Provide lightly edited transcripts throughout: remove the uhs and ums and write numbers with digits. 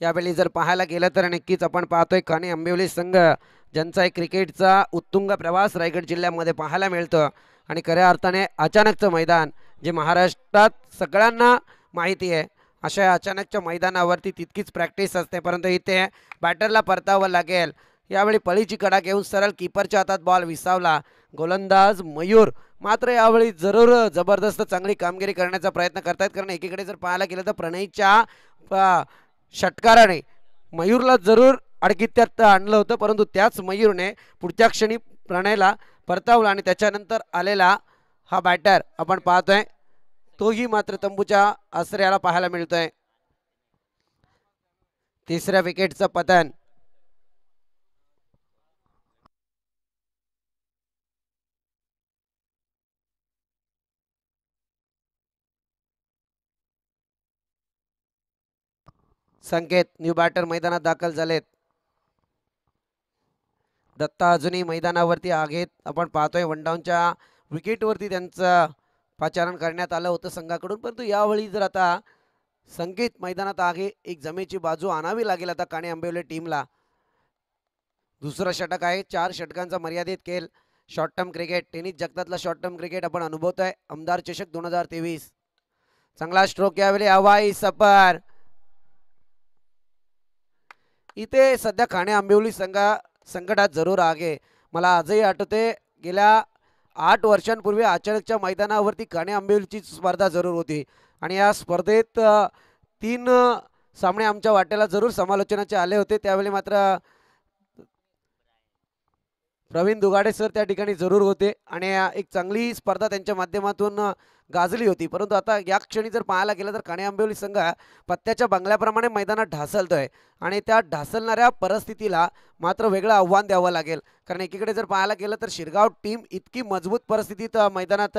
यावेळी जर पाहायला गेलं तर नक्कीच आपण पाहतोय काणे आंबिवली संघ ज्यांचा एक क्रिकेटचा उत्तुंग प्रवास रायगड जिल्ह्यामध्ये पाहायला मिळतो आणि खऱ्या अर्थाने अचानकचं मैदान जे महाराष्ट्रात सगळ्यांना माहिती आहे अशा अचानकच्या मैदानावरती तितकीच प्रॅक्टिस असते, परंतु इथे बॅटरला परतावं लागेल। यावेळी पळीची कडा घेऊन सरळ कीपरच्या हातात बॉल विसावला। गोलंदाज मयूर मात्र यावेळी जरूर जबरदस्त चांगली कामगिरी करण्याचा प्रयत्न करतायत, कारण एकीकडे जर पाहायला गेलं तर प्रणयच्या षटकाराने मयूरला जरूर अडकित्यात आणलं होतं, परंतु त्याच मयूरने पुढच्या क्षणी प्रणयला परतावला आणि त्याच्यानंतर आलेला हा बॅटर आपण पाहतोय तोही मात्र तंबूच्या आश्रयाला पाहायला मिळतोय। तिसऱ्या विकेटचं पतन। संकेत न्यू बॅटर मैदानात दाखल झालेत। दत्ता अजूनही मैदानावरती आहेत। आपण पाहतोय वनडाऊनच्या विकेटवरती त्यांचं पाचारण करण्यात आलं होतं संघाकडून, परंतु यावेळी जर आता संकेत मैदानात आहे, एक जमेची बाजू आणावी लागेल आता काणे आंबिवली टीमला। दुसरा षटक आहे, 4 षटकांचा मर्यादित खेळ। शॉर्ट टर्म क्रिकेट, टेनिस जगतातला शॉर्ट टर्म क्रिकेट आपण अनुभवतोय। आमदार चषक 2023 चांगला स्ट्रोक यावेळी हवाई सफर। इथे सध्या काणे आंबिवली संकटात जरूर आहे। मला आजही आठवते गेल्या 8 वर्षांपूर्वी अचानकच्या मैदानावरती काणे आंबिवलीची स्पर्धा जरूर होती आणि या स्पर्धेत 3 सामने आमच्या वाट्याला जरूर समालोचनाचे आले होते। त्यावेळी मात्र प्रवीण दुगाडे सर त्या ठिकाणी जरूर होते आणि एक चांगली स्पर्धा त्यांच्या माध्यमातून गाजली होती, परंतु आता या क्षणी जर पाहायला गेलं तर काणे आंबिवली संघ पत्त्याच्या बंगल्याप्रमाणे मैदानात ढासळतोय आणि त्या ढासळणाऱ्या परिस्थितीला मात्र वेगळं आव्हान द्यावं लागेल, कारण एकीकडे जर पाहायला गेलं तर शिरगाव टीम इतकी मजबूत परिस्थितीत मैदानात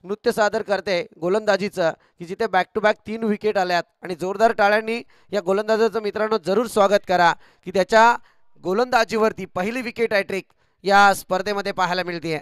नृत्य सादर करते गोलंदाजीचं की जिथे बॅक टू बॅक 3 विकेट आल्यात आणि जोरदार टाळ्यांनी या गोलंदाजाचं मित्रांनो जरूर स्वागत करा की त्याच्या गोलंदाजीवरती पहिली विकेट हॅट्रिक या स्पर्धेमध्ये पाहायला मिळते।